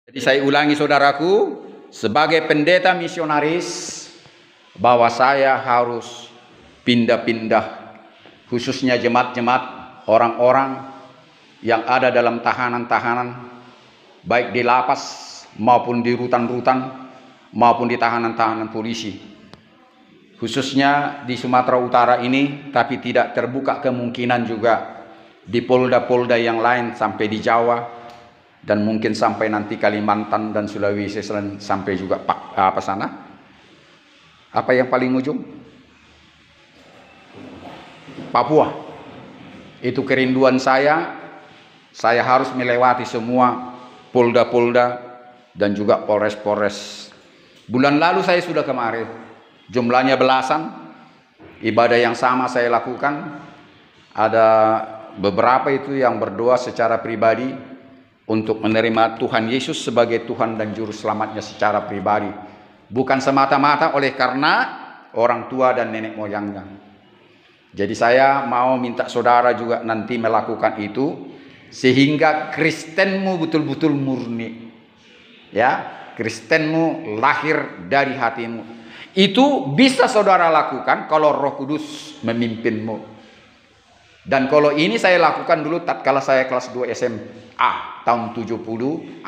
Jadi saya ulangi saudaraku, sebagai pendeta misionaris, bahwa saya harus pindah-pindah, khususnya jemaat-jemaat, orang-orang yang ada dalam tahanan-tahanan, baik di lapas maupun di rutan-rutan, maupun di tahanan-tahanan polisi. Khususnya di Sumatera Utara ini, tapi tidak terbuka kemungkinan juga di polda-polda yang lain sampai di Jawa, dan mungkin sampai nanti Kalimantan dan Sulawesi sampai juga apa sana? Apa yang paling ujung? Papua. Itu kerinduan saya. Saya harus melewati semua polda-polda dan juga polres-polres. Bulan lalu saya sudah kemarin. Jumlahnya belasan. Ibadah yang sama saya lakukan. Ada beberapa itu yang berdoa secara pribadi untuk menerima Tuhan Yesus sebagai Tuhan dan Juru Selamatnya secara pribadi. Bukan semata-mata oleh karena orang tua dan nenek moyangnya. Jadi saya mau minta saudara juga nanti melakukan itu, sehingga Kristenmu betul-betul murni. Ya, Kristenmu lahir dari hatimu. Itu bisa saudara lakukan kalau Roh Kudus memimpinmu. Dan kalau ini saya lakukan dulu tatkala saya kelas 2 SMA tahun 76.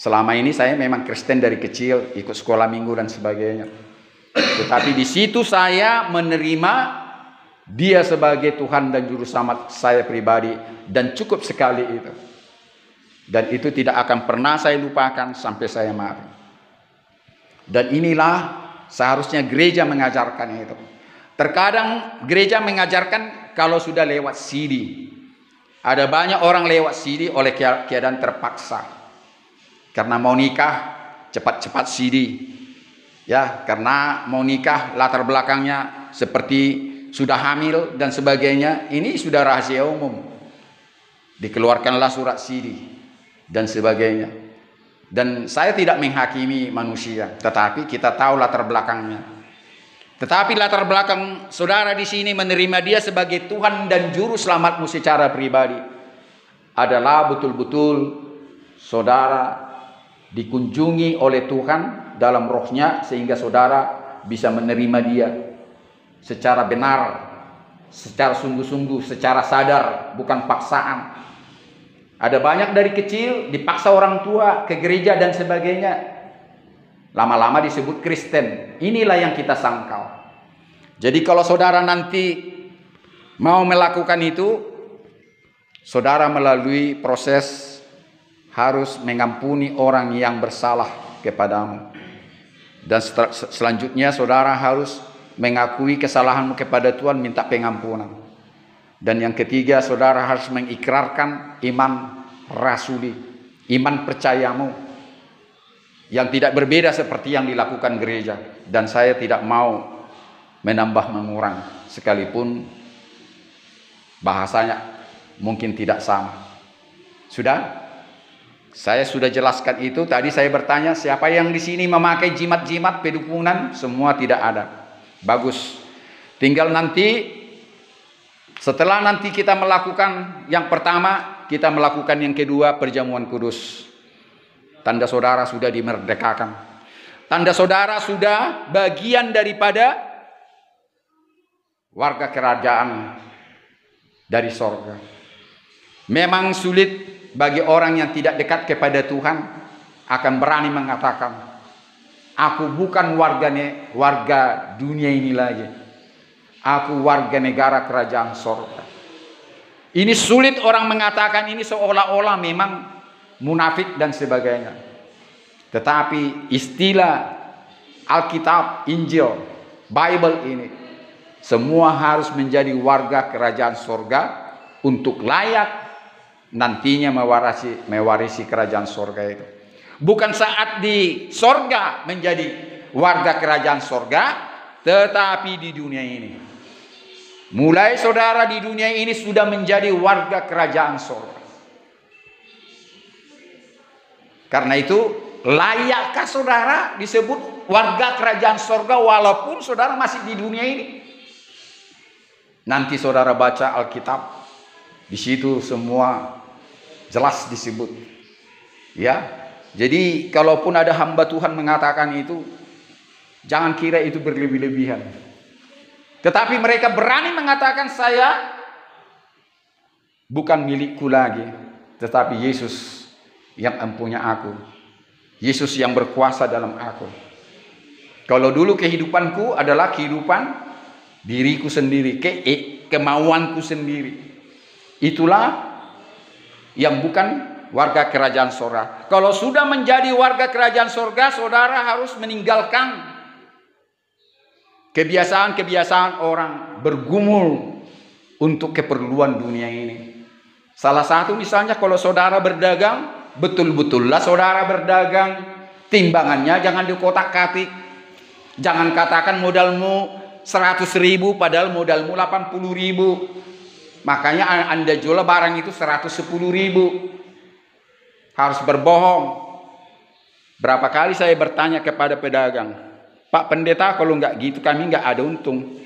Selama ini saya memang Kristen dari kecil, ikut sekolah minggu dan sebagainya. Tetapi di situ saya menerima Dia sebagai Tuhan dan Juru Selamat saya pribadi, dan cukup sekali itu. Dan itu tidak akan pernah saya lupakan sampai saya mati. Dan inilah seharusnya gereja mengajarkan itu. Terkadang gereja mengajarkan kalau sudah lewat CD. Ada banyak orang lewat CD oleh keadaan terpaksa. Karena mau nikah, cepat-cepat CD. Ya, karena mau nikah latar belakangnya seperti sudah hamil dan sebagainya. Ini sudah rahasia umum. Dikeluarkanlah surat CD dan sebagainya. Dan saya tidak menghakimi manusia, tetapi kita tahu latar belakangnya. Tetapi latar belakang saudara di sini menerima Dia sebagai Tuhan dan Juru Selamatmu secara pribadi adalah betul-betul saudara dikunjungi oleh Tuhan dalam rohnya, sehingga saudara bisa menerima Dia secara benar, secara sungguh-sungguh, secara sadar, bukan paksaan. Ada banyak dari kecil dipaksa orang tua ke gereja dan sebagainya. Lama-lama disebut Kristen. Inilah yang kita sangkal. Jadi kalau saudara nanti mau melakukan itu, saudara melalui proses harus mengampuni orang yang bersalah kepadamu. Dan selanjutnya saudara harus mengakui kesalahanmu kepada Tuhan, minta pengampunan. Dan yang ketiga, saudara harus mengikrarkan iman rasuli, iman percayamu, yang tidak berbeda seperti yang dilakukan gereja. Dan saya tidak mau menambah mengurang, sekalipun bahasanya mungkin tidak sama. Sudah? Saya sudah jelaskan itu. Tadi saya bertanya, siapa yang di sini memakai jimat-jimat pedukunan? Semua tidak ada. Bagus. Tinggal nanti, setelah nanti kita melakukan yang pertama, kita melakukan yang kedua, perjamuan kudus. Tanda saudara sudah dimerdekakan. Tanda saudara sudah bagian daripada warga kerajaan dari sorga. Memang sulit bagi orang yang tidak dekat kepada Tuhan akan berani mengatakan, aku bukan warga dunia ini lagi. Aku warga negara kerajaan sorga. Ini sulit orang mengatakan ini, seolah-olah memang munafik dan sebagainya. Tetapi istilah Alkitab, Injil, Bible ini, semua harus menjadi warga kerajaan sorga untuk layak nantinya mewarisi kerajaan sorga itu. Bukan saat di sorga menjadi warga kerajaan sorga, tetapi di dunia ini. Mulai saudara di dunia ini sudah menjadi warga kerajaan sorga. Karena itu, layakkah saudara disebut warga kerajaan sorga walaupun saudara masih di dunia ini? Nanti saudara baca Alkitab, di situ semua jelas disebut. Ya, jadi kalaupun ada hamba Tuhan mengatakan itu, jangan kira itu berlebih-lebihan. Tetapi mereka berani mengatakan, saya bukan milikku lagi, tetapi Yesus yang empunya aku. Yesus yang berkuasa dalam aku. Kalau dulu kehidupanku adalah kehidupan diriku sendiri, kemauanku sendiri. Itulah yang bukan warga kerajaan sorga. Kalau sudah menjadi warga kerajaan sorga, saudara harus meninggalkan kebiasaan-kebiasaan orang, bergumul untuk keperluan dunia ini. Salah satu misalnya kalau saudara berdagang, betul-betullah saudara berdagang, timbangannya jangan dikotak-katik. Jangan katakan modalmu 100.000 padahal modalmu 80.000. Makanya Anda jual barang itu 110.000. Harus berbohong. Berapa kali saya bertanya kepada pedagang, Pak Pendeta, kalau nggak gitu kami nggak ada untung.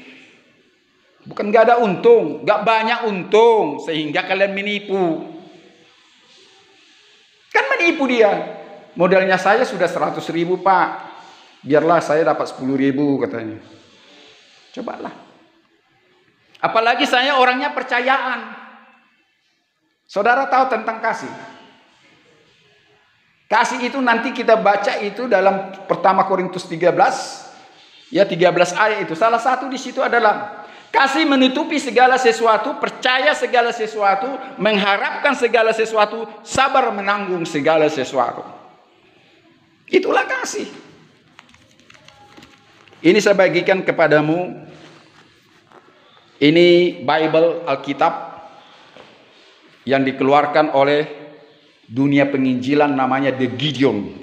Bukan nggak ada untung, nggak banyak untung sehingga kalian menipu. Kan menipu dia. Modalnya saya sudah 100.000 Pak. Biarlah saya dapat 10.000 katanya. Cobalah. Apalagi saya orangnya percayaan. Saudara tahu tentang kasih. Kasih itu nanti kita baca itu dalam pertama Korintus 13. Ya 13 ayat itu. Salah satu di situ adalah kasih menutupi segala sesuatu, percaya segala sesuatu, mengharapkan segala sesuatu, sabar menanggung segala sesuatu. Itulah kasih. Ini saya bagikan kepadamu. Ini Bible Alkitab yang dikeluarkan oleh dunia penginjilan, namanya The Gideon.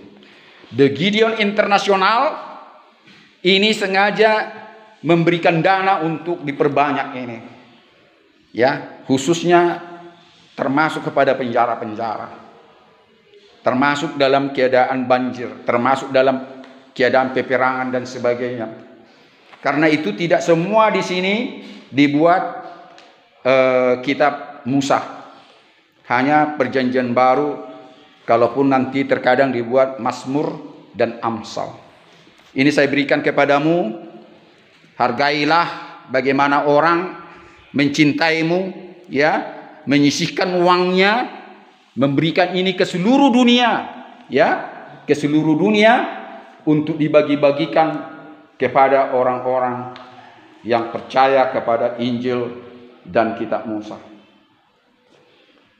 The Gideon Internasional ini sengaja memberikan dana untuk diperbanyak ini. Ya, khususnya termasuk kepada penjara-penjara. Termasuk dalam keadaan banjir, termasuk dalam keadaan peperangan dan sebagainya. Karena itu tidak semua di sini dibuat kitab Musa. Hanya perjanjian baru, kalaupun nanti terkadang dibuat Mazmur dan Amsal. Ini saya berikan kepadamu. Hargailah bagaimana orang mencintaimu, ya, menyisihkan uangnya, memberikan ini ke seluruh dunia, ya, ke seluruh dunia, untuk dibagi-bagikan kepada orang-orang yang percaya kepada Injil dan kitab Musa.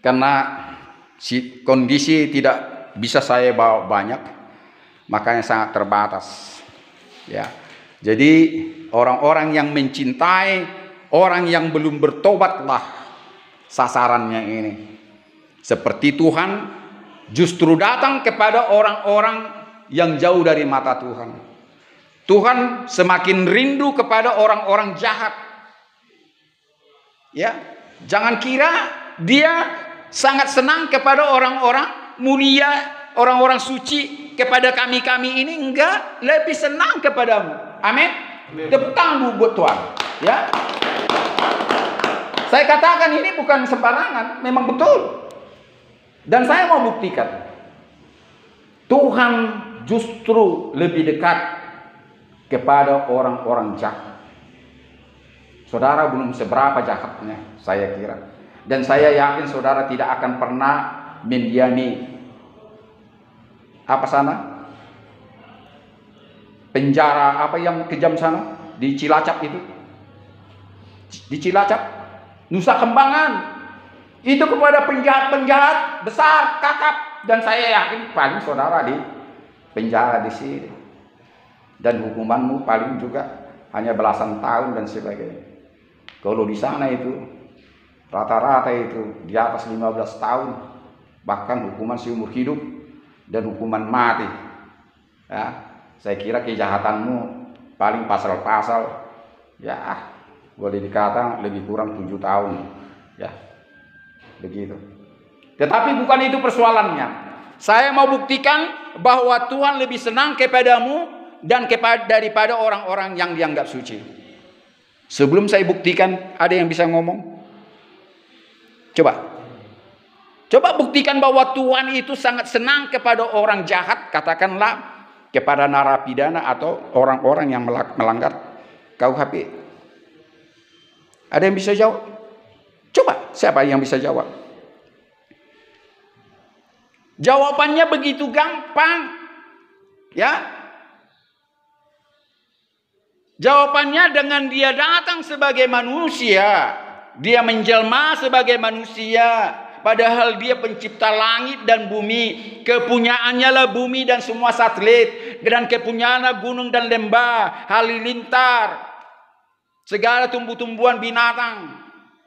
Karena kondisi tidak bisa saya bawa banyak, makanya sangat terbatas. Ya. Jadi orang-orang yang mencintai, orang yang belum bertobatlah sasarannya ini. Seperti Tuhan justru datang kepada orang-orang yang jauh dari mata Tuhan. Tuhan semakin rindu kepada orang-orang jahat. Ya, jangan kira dia sangat senang kepada orang-orang mulia, orang-orang suci, kepada kami-kami ini enggak, lebih senang kepadamu. Amin. Tepuk tangan buat Tuhan. Ya. Saya katakan ini bukan sembarangan, memang betul. Dan saya mau buktikan. Tuhan justru lebih dekat kepada orang-orang jahat. Saudara belum seberapa jahatnya, saya kira. Dan saya yakin saudara tidak akan pernah mendiami apa sana? Penjara apa yang kejam sana? Di Cilacap itu. Di Cilacap, Nusa Kembangan. Itu kepada penjahat-penjahat besar, kakap. Dan saya yakin paling saudara di penjara di sini, dan hukumanmu paling juga hanya belasan tahun dan sebagainya. Kalau di sana itu rata-rata itu di atas 15 tahun, bahkan hukuman seumur hidup dan hukuman mati. Ya, saya kira kejahatanmu paling pasal-pasal ya boleh dikatakan lebih kurang 7 tahun. Ya, begitu. Tetapi bukan itu persoalannya. Saya mau buktikan bahwa Tuhan lebih senang kepadamu dan daripada orang-orang yang dianggap suci. Sebelum saya buktikan, ada yang bisa ngomong? Coba Coba buktikan bahwa Tuhan itu sangat senang kepada orang jahat, katakanlah kepada narapidana atau orang-orang yang melanggar KUHP. Ada yang bisa jawab? Coba, siapa yang bisa jawab? Jawabannya begitu gampang. Ya. Jawabannya dengan dia datang sebagai manusia, dia menjelma sebagai manusia, padahal dia pencipta langit dan bumi. Kepunyaannya lah bumi dan semua satelit, dan kepunyaannya gunung dan lembah, halilintar, segala tumbuh-tumbuhan, binatang,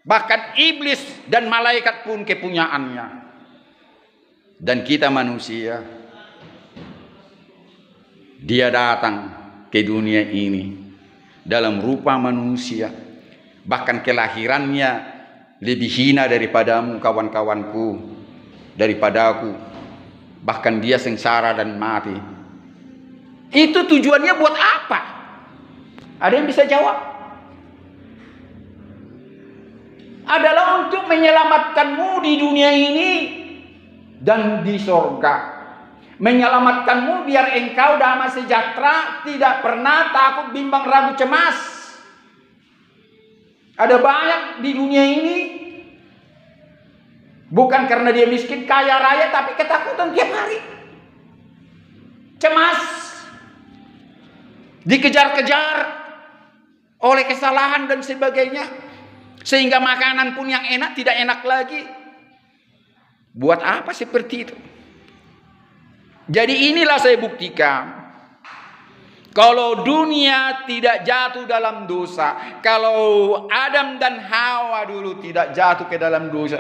bahkan iblis dan malaikat pun kepunyaannya. Dan kita manusia, dia datang ke dunia ini dalam rupa manusia. Bahkan kelahirannya lebih hina daripadamu, kawan-kawanku, daripadaku. Bahkan dia sengsara dan mati. Itu tujuannya buat apa? Ada yang bisa jawab? Adalah untuk menyelamatkanmu di dunia ini dan di sorga. Menyelamatkanmu biar engkau damai sejahtera, tidak pernah takut, bimbang, ragu, cemas. Ada banyak di dunia ini, bukan karena dia miskin, kaya raya, tapi ketakutan tiap hari. Cemas, dikejar-kejar oleh kesalahan dan sebagainya, sehingga makanan pun yang enak tidak enak lagi. Buat apa seperti itu? Jadi inilah saya buktikan, kalau dunia tidak jatuh dalam dosa, kalau Adam dan Hawa dulu tidak jatuh ke dalam dosa,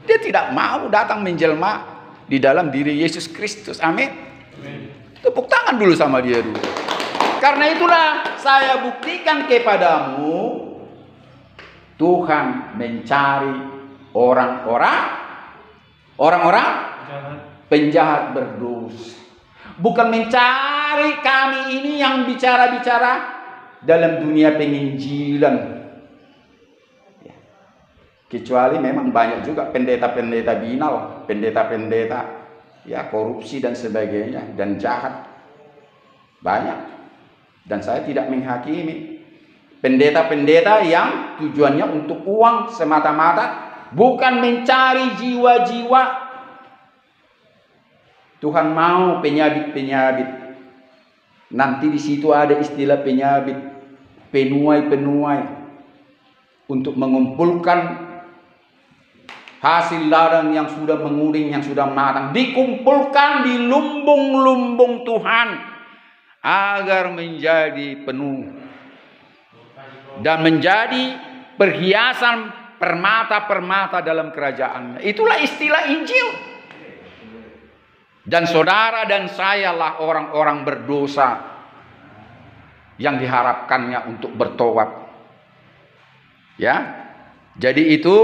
dia tidak mau datang menjelma di dalam diri Yesus Kristus. Amin. Tepuk tangan dulu sama dia dulu. Karena itulah saya buktikan kepadamu, Tuhan mencari orang-orang penjahat berdosa. Bukan mencari kami ini yang bicara-bicara dalam dunia penginjilan. Kecuali memang banyak juga pendeta-pendeta binal, pendeta-pendeta ya korupsi dan sebagainya dan jahat. Banyak. Dan saya tidak menghakimi pendeta-pendeta yang tujuannya untuk uang semata-mata, bukan mencari jiwa-jiwa. Tuhan mau penyabit-penyabit. Nanti di situ ada istilah penyabit, penuai-penuai, untuk mengumpulkan hasil ladang yang sudah menguning, yang sudah matang, dikumpulkan di lumbung-lumbung Tuhan agar menjadi penuh dan menjadi perhiasan permata-permata dalam kerajaannya. Itulah istilah Injil. Dan saudara dan saya lah orang-orang berdosa yang diharapkannya untuk bertobat. Ya. Jadi itu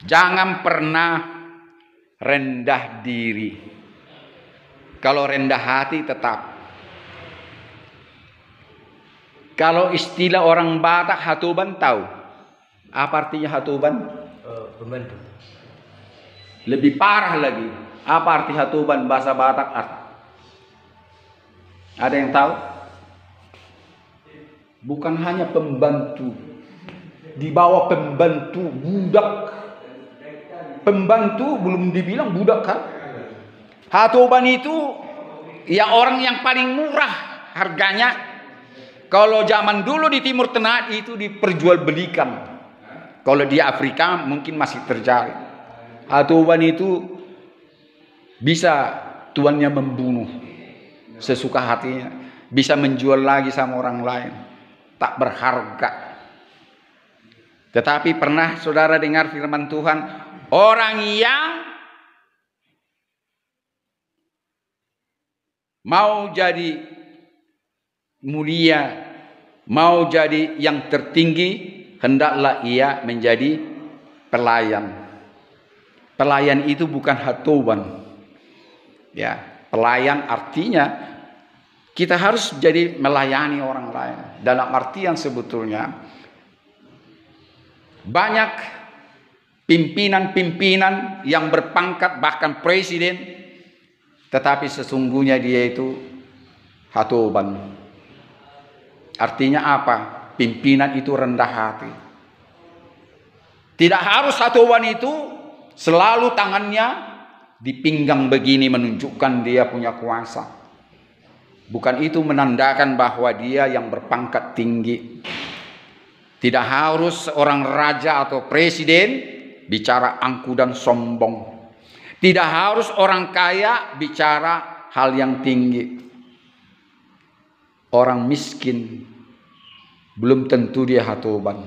jangan pernah rendah diri. Kalau rendah hati tetap. Kalau istilah orang Batak hatuban tahu. Apa artinya hatuban? Pembantu. Lebih parah lagi. Apa arti hatuban bahasa Batak? Ada yang tahu? Bukan hanya pembantu. Di bawah pembantu, budak. Pembantu belum dibilang budak kan? Hatuban itu ya orang yang paling murah harganya. Kalau zaman dulu di Timur Tengah itu diperjualbelikan. Kalau di Afrika mungkin masih terjadi. Hatuban itu bisa tuannya membunuh sesuka hatinya, bisa menjual lagi sama orang lain, tak berharga. Tetapi pernah saudara dengar firman Tuhan, orang yang mau jadi mulia, mau jadi yang tertinggi, hendaklah ia menjadi pelayan. Pelayan itu bukan hatuban. Ya, pelayan artinya kita harus jadi melayani orang lain. Dalam artian sebetulnya banyak pimpinan-pimpinan yang berpangkat bahkan presiden, tetapi sesungguhnya dia itu hatoban. Artinya apa? Pimpinan itu rendah hati. Tidak harus hatoban itu selalu tangannya di pinggang begini menunjukkan dia punya kuasa. Bukan itu menandakan bahwa dia yang berpangkat tinggi. Tidak harus seorang raja atau presiden bicara angku dan sombong. Tidak harus orang kaya bicara hal yang tinggi. Orang miskin belum tentu dia hatoban.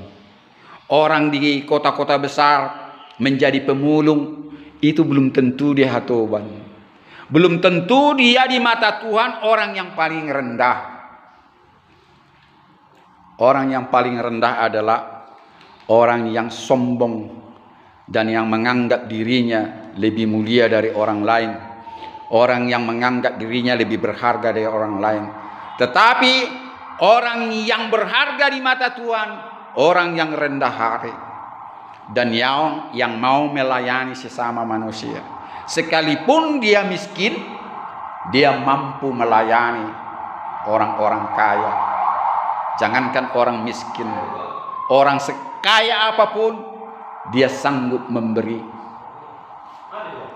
Orang di kota-kota besar menjadi pemulung itu belum tentu dia hatoban. Belum tentu dia di mata Tuhan orang yang paling rendah. Orang yang paling rendah adalah orang yang sombong dan yang menganggap dirinya lebih mulia dari orang lain. Orang yang menganggap dirinya lebih berharga dari orang lain. Tetapi orang yang berharga di mata Tuhan, orang yang rendah hati dan yang mau melayani sesama manusia. Sekalipun dia miskin, dia mampu melayani orang-orang kaya. Jangankan orang miskin, orang sekaya apapun dia sanggup memberi.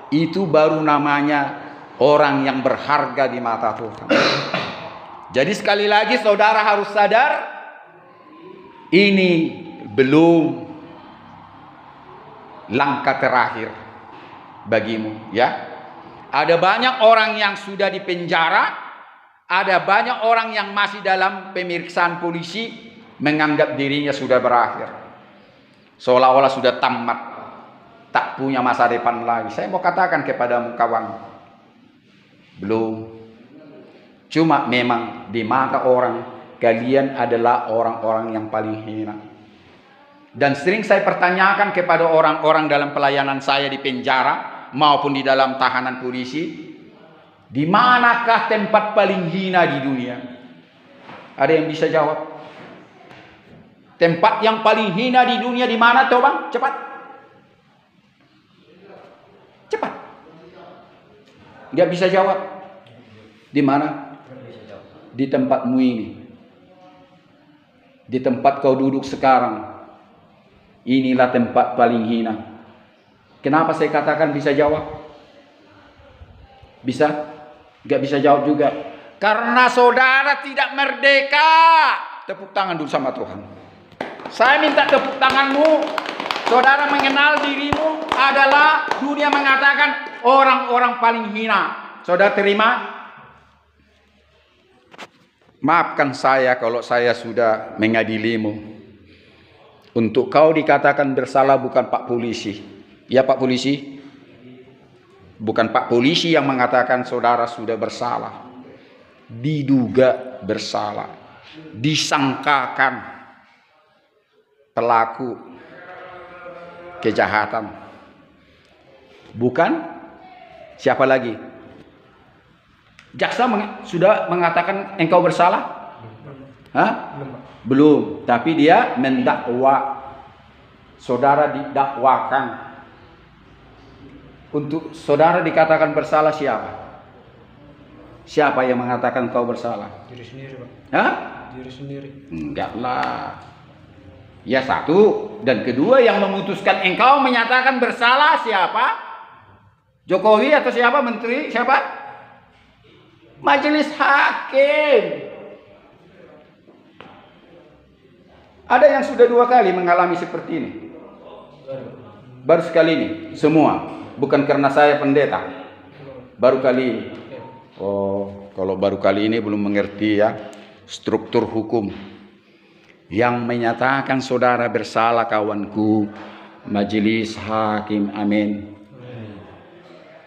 Itu baru namanya orang yang berharga di mata Tuhan. Jadi sekali lagi saudara harus sadar, ini belum langkah terakhir bagimu, ya. Ada banyak orang yang sudah dipenjara, ada banyak orang yang masih dalam pemeriksaan polisi menganggap dirinya sudah berakhir. Seolah-olah sudah tamat, tak punya masa depan lagi. Saya mau katakan kepadamu kawan, belum. Cuma memang di mata orang kalian adalah orang-orang yang paling hina. Dan sering saya pertanyakan kepada orang-orang dalam pelayanan saya di penjara maupun di dalam tahanan polisi, di manakah tempat paling hina di dunia? Ada yang bisa jawab? Tempat yang paling hina di dunia di mana, coba? Cepat. Cepat. Nggak bisa jawab. Di mana? Di tempatmu ini. Di tempat kau duduk sekarang. Inilah tempat paling hina. Kenapa saya katakan bisa jawab? Bisa? Nggak bisa jawab juga. Karena saudara tidak merdeka. Tepuk tangan dulu sama Tuhan. Saya minta tepuk tanganmu. Saudara mengenal dirimu adalah dunia mengatakan orang-orang paling hina. Saudara terima? Maafkan saya kalau saya sudah mengadilimu. Untuk kau dikatakan bersalah bukan Pak Polisi. Ya Pak Polisi? Bukan Pak Polisi yang mengatakan saudara sudah bersalah. Diduga bersalah. Disangkakan pelaku kejahatan. Bukan? Siapa lagi? Jaksa sudah mengatakan engkau bersalah? Hah? Belum. Tapi dia mendakwa. Saudara didakwakan. Untuk saudara dikatakan bersalah siapa? Siapa yang mengatakan kau bersalah? Diri sendiri, Pak. Hah? Diri sendiri. Enggak lah. Ya satu. Dan kedua yang memutuskan engkau menyatakan bersalah siapa? Jokowi atau siapa? Menteri? Siapa? Majelis Hakim. Ada yang sudah 2 kali mengalami seperti ini. Baru sekali ini. Semua. Bukan karena saya pendeta. Baru kali ini. Oh, kalau baru kali ini belum mengerti ya struktur hukum. Yang menyatakan saudara bersalah kawanku, Majelis Hakim, amin.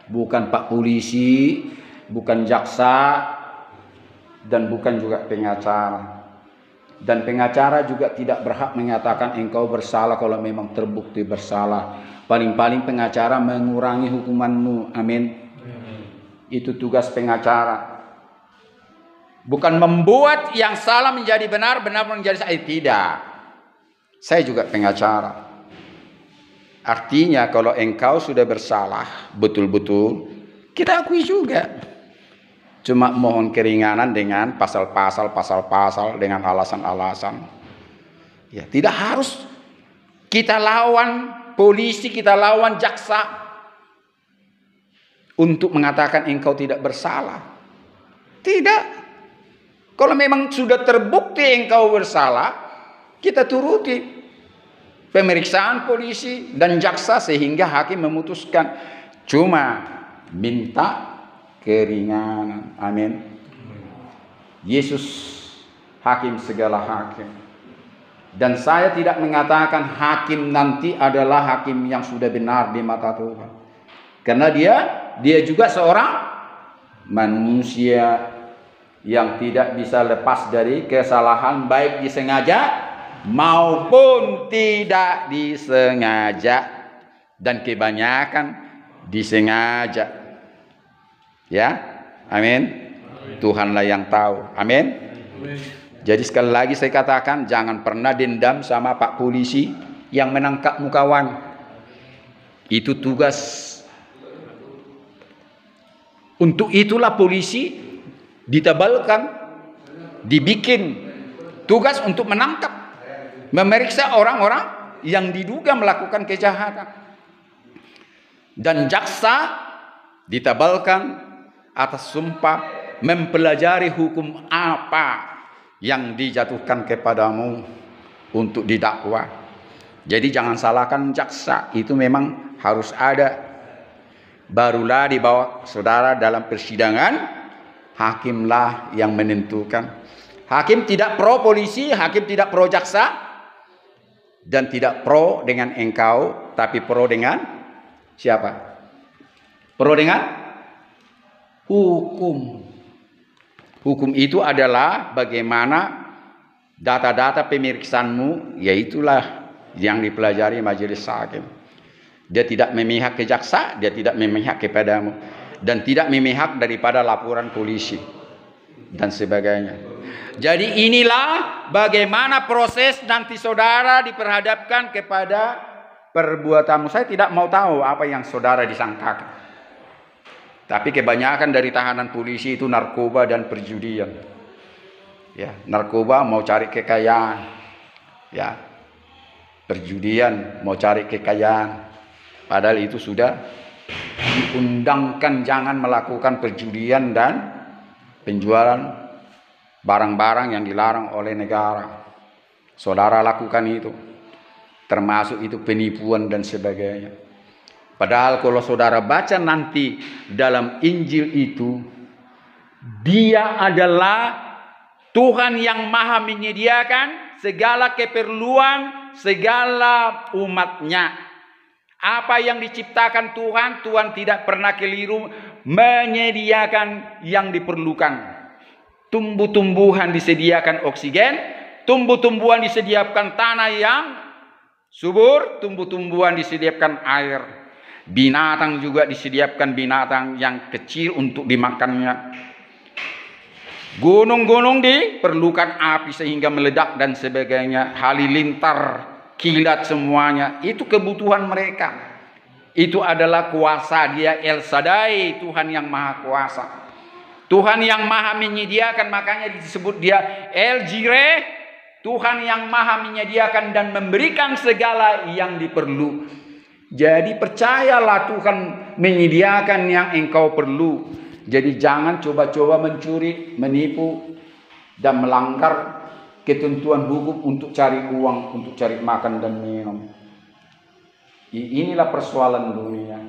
Bukan Pak Polisi, bukan jaksa, dan bukan juga pengacara. Dan pengacara juga tidak berhak menyatakan engkau bersalah kalau memang terbukti bersalah. Paling-paling pengacara mengurangi hukumanmu, amin. Itu tugas pengacara. Bukan membuat yang salah menjadi benar, benar menjadi salah. Tidak. Saya juga pengacara. Artinya kalau engkau sudah bersalah betul-betul, kita akui juga. Cuma mohon keringanan dengan pasal-pasal, dengan alasan-alasan. Ya, tidak harus kita lawan polisi, kita lawan jaksa untuk mengatakan engkau tidak bersalah. Tidak. Kalau memang sudah terbukti engkau bersalah, kita turuti pemeriksaan polisi dan jaksa sehingga hakim memutuskan. Cuma minta keringanan. Amin. Yesus hakim segala hakim. Dan saya tidak mengatakan hakim nanti adalah hakim yang sudah benar di mata Tuhan. Karena dia juga seorang manusia yang tidak bisa lepas dari kesalahan, baik disengaja maupun tidak disengaja, dan kebanyakan disengaja. Ya, amin. Tuhanlah yang tahu. Amin. Jadi sekali lagi saya katakan, jangan pernah dendam sama Pak Polisi yang menangkapmu kawan. Itu tugas. Untuk itulah polisi ditebalkan, dibikin tugas untuk menangkap, memeriksa orang-orang yang diduga melakukan kejahatan. Dan jaksa ditebalkan atas sumpah mempelajari hukum apa yang dijatuhkan kepadamu untuk didakwa. Jadi jangan salahkan jaksa, itu memang harus ada. Barulah dibawa saudara dalam persidangan, hakimlah yang menentukan. Hakim tidak pro polisi, hakim tidak pro jaksa, dan tidak pro dengan engkau, tapi pro dengan siapa? Pro dengan hukum. Hukum itu adalah bagaimana data-data pemeriksaanmu, yaitulah yang dipelajari majelis hakim. Dia tidak memihak ke jaksa, dia tidak memihak kepadamu, dan tidak memihak daripada laporan polisi dan sebagainya. Jadi inilah bagaimana proses nanti saudara diperhadapkan kepada perbuatanmu. Saya tidak mau tahu apa yang saudara disangkakan. Tapi kebanyakan dari tahanan polisi itu narkoba dan perjudian. Ya, narkoba mau cari kekayaan. Ya. Perjudian mau cari kekayaan. Padahal itu sudah diundangkan jangan melakukan perjudian dan penjualan barang-barang yang dilarang oleh negara. Saudara lakukan itu. Termasuk itu penipuan dan sebagainya. Padahal kalau saudara baca nanti dalam Injil itu, dia adalah Tuhan yang maha menyediakan segala keperluan, segala umatnya. Apa yang diciptakan Tuhan, Tuhan tidak pernah keliru menyediakan yang diperlukan. Tumbuh-tumbuhan disediakan oksigen, tumbuh-tumbuhan disediakan tanah yang subur, tumbuh-tumbuhan disediakan air. Binatang juga disediakan binatang yang kecil untuk dimakannya. Gunung-gunung diperlukan api sehingga meledak dan sebagainya. Halilintar, kilat semuanya. Itu kebutuhan mereka. Itu adalah kuasa dia, El Shaddai, Tuhan yang maha kuasa. Tuhan yang maha menyediakan, makanya disebut dia El Jireh, Tuhan yang maha menyediakan dan memberikan segala yang diperlukan. Jadi percayalah Tuhan menyediakan yang engkau perlu. Jadi jangan coba-coba mencuri, menipu, dan melanggar ketentuan hukum untuk cari uang, untuk cari makan dan minum. Inilah persoalan dunia.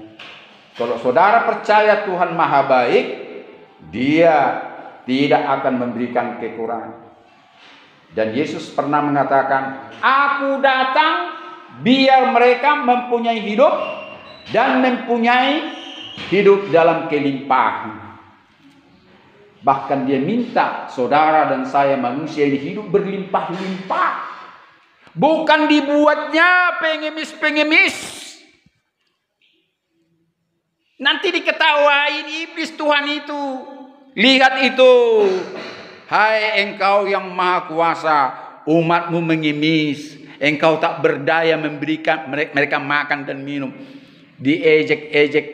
Kalau saudara percaya Tuhan maha baik, dia tidak akan memberikan kekurangan. Dan Yesus pernah mengatakan, aku datang biar mereka mempunyai hidup dan mempunyai hidup dalam kelimpahan. Bahkan dia minta saudara dan saya manusia ini hidup berlimpah-limpah. Bukan dibuatnya pengemis-pengemis. Nanti diketawain iblis Tuhan itu. Lihat itu. Hai engkau yang maha kuasa, umatmu mengemis. engkau tak berdaya memberikan mereka makan dan minum. Diejek-ejek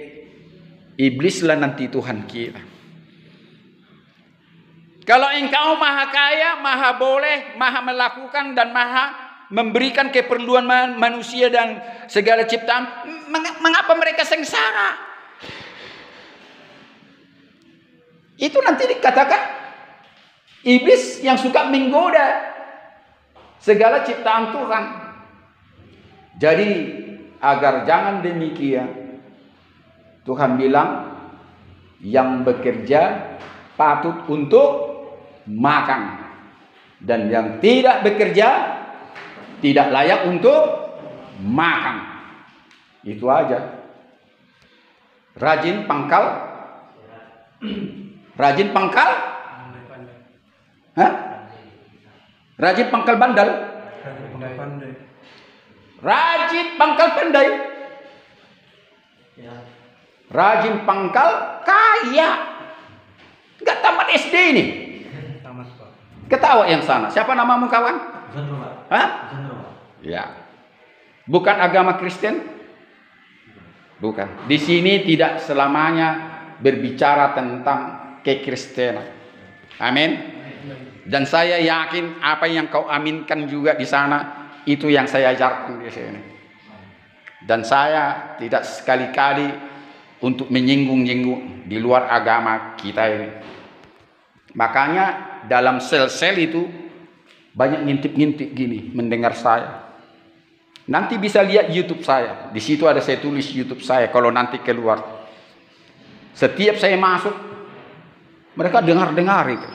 iblislah nanti Tuhan kita. Kalau engkau maha kaya, maha boleh, maha melakukan dan maha memberikan keperluan manusia dan segala ciptaan, mengapa mereka sengsara? Itu nanti dikatakan iblis yang suka menggoda segala ciptaan Tuhan. Jadi agar jangan demikian, Tuhan bilang yang bekerja patut untuk makan, dan yang tidak bekerja tidak layak untuk makan. Itu aja. Rajin pangkal Hah? Rajin pangkal bandal. Rajin pangkal pandai. Rajin pangkal kaya. Enggak tamat SD ini. Tamat, Pak. Ketawa yang sana. Siapa namamu, kawan? Hah? Ya. Bukan agama Kristen? Bukan. Di sini tidak selamanya berbicara tentang kekristenan. Amin. Dan saya yakin apa yang kau aminkan juga di sana, itu yang saya ajarkan di sini. Dan saya tidak sekali-kali untuk menyinggung-nyinggung di luar agama kita ini. Makanya dalam sel-sel itu banyak ngintip-ngintip gini mendengar saya. Nanti bisa lihat YouTube saya. Di situ ada saya tulis YouTube saya kalau nanti keluar. Setiap saya masuk, mereka dengar-dengar itu.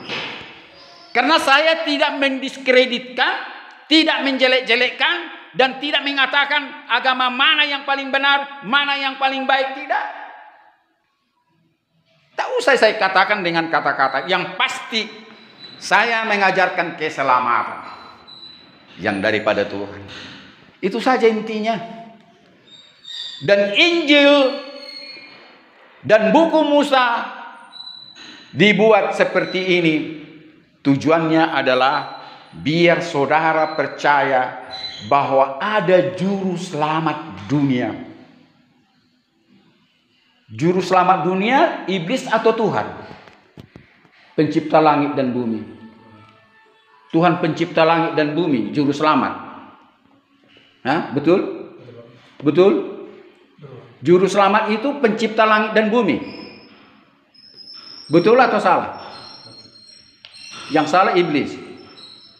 Karena saya tidak mendiskreditkan, tidak menjelek-jelekkan, dan tidak mengatakan agama mana yang paling benar, mana yang paling baik, tidak. Tak usah saya katakan dengan kata-kata. Yang pasti, saya mengajarkan keselamatan yang daripada Tuhan. Itu saja intinya. Dan Injil dan buku Musa dibuat seperti ini. Tujuannya adalah biar saudara percaya bahwa ada juru selamat dunia. Juru selamat dunia, iblis atau Tuhan? Pencipta langit dan bumi. Tuhan pencipta langit dan bumi, juru selamat. Hah? Betul? Betul? Juru selamat itu pencipta langit dan bumi. Betul atau salah? Yang salah iblis.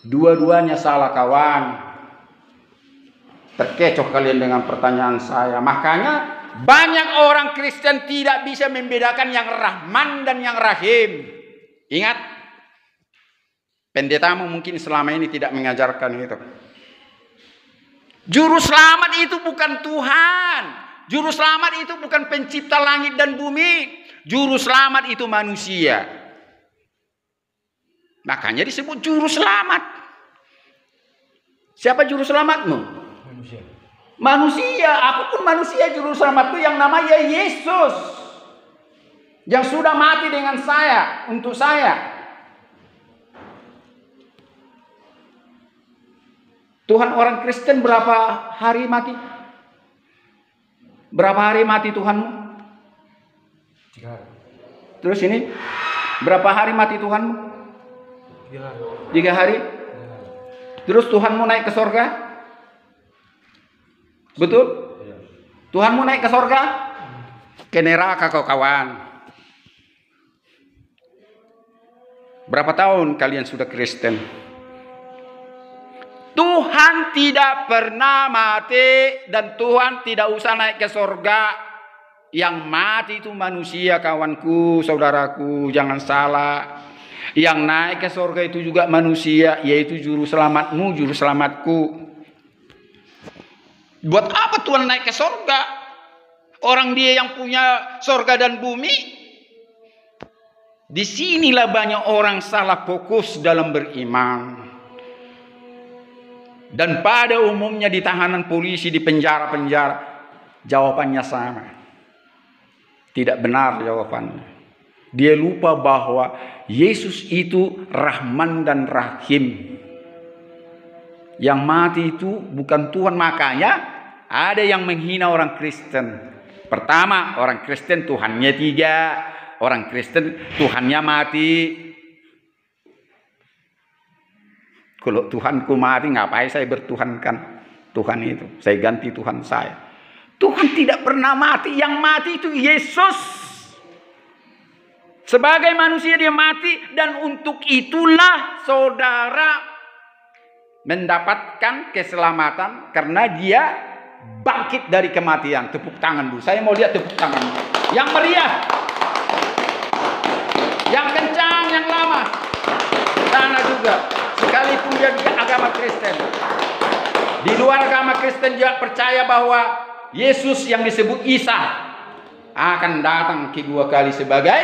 Dua-duanya salah, kawan. Terkecoh kalian dengan pertanyaan saya. Makanya banyak orang Kristen tidak bisa membedakan yang Rahman dan yang Rahim. Ingat, pendetamu mungkin selama ini tidak mengajarkan itu. Juru selamat itu bukan Tuhan. Juru selamat itu bukan pencipta langit dan bumi. Juru selamat itu manusia. Makanya disebut juru selamat. Siapa juru selamatmu? Manusia. Manusia. Aku pun manusia, juru selamatku yang namanya Yesus. Yang sudah mati dengan saya, untuk saya. Tuhan orang Kristen berapa hari mati? Berapa hari mati Tuhanmu? 3 hari. Terus ini, berapa hari mati Tuhanmu? 3 hari. 3 hari? Terus Tuhanmu naik ke sorga? Betul? Tuhanmu naik ke sorga? Ke neraka kau, kawan. Berapa tahun kalian sudah Kristen? Tuhan tidak pernah mati dan Tuhan tidak usah naik ke sorga. Yang mati itu manusia, kawanku, saudaraku, jangan salah. Yang naik ke sorga itu juga manusia, yaitu juru selamatmu, juru selamatku. Buat apa Tuhan naik ke sorga? Orang dia yang punya sorga dan bumi. Disinilah banyak orang salah fokus dalam beriman. Dan pada umumnya di tahanan polisi, di penjara-penjara, jawabannya sama. Tidak benar jawabannya. Dia lupa bahwa Yesus itu Rahman dan Rahim. Yang mati itu bukan Tuhan. Makanya ada yang menghina orang Kristen. Pertama, orang Kristen Tuhannya 3. Orang Kristen Tuhannya mati. Kalau Tuhanku mati, ngapain saya bertuhankan Tuhan itu? Saya ganti Tuhan saya. Tuhan tidak pernah mati. Yang mati itu Yesus. Sebagai manusia dia mati. Dan untuk itulah saudara mendapatkan keselamatan. Karena dia bangkit dari kematian. Tepuk tangan dulu. Saya mau lihat tepuk tangan. Yang meriah. Yang kencang, yang lama. Sana juga. Sekalipun dia di agama Kristen. Di luar agama Kristen juga percaya bahwa Yesus yang disebut Isa akan datang kedua kali sebagai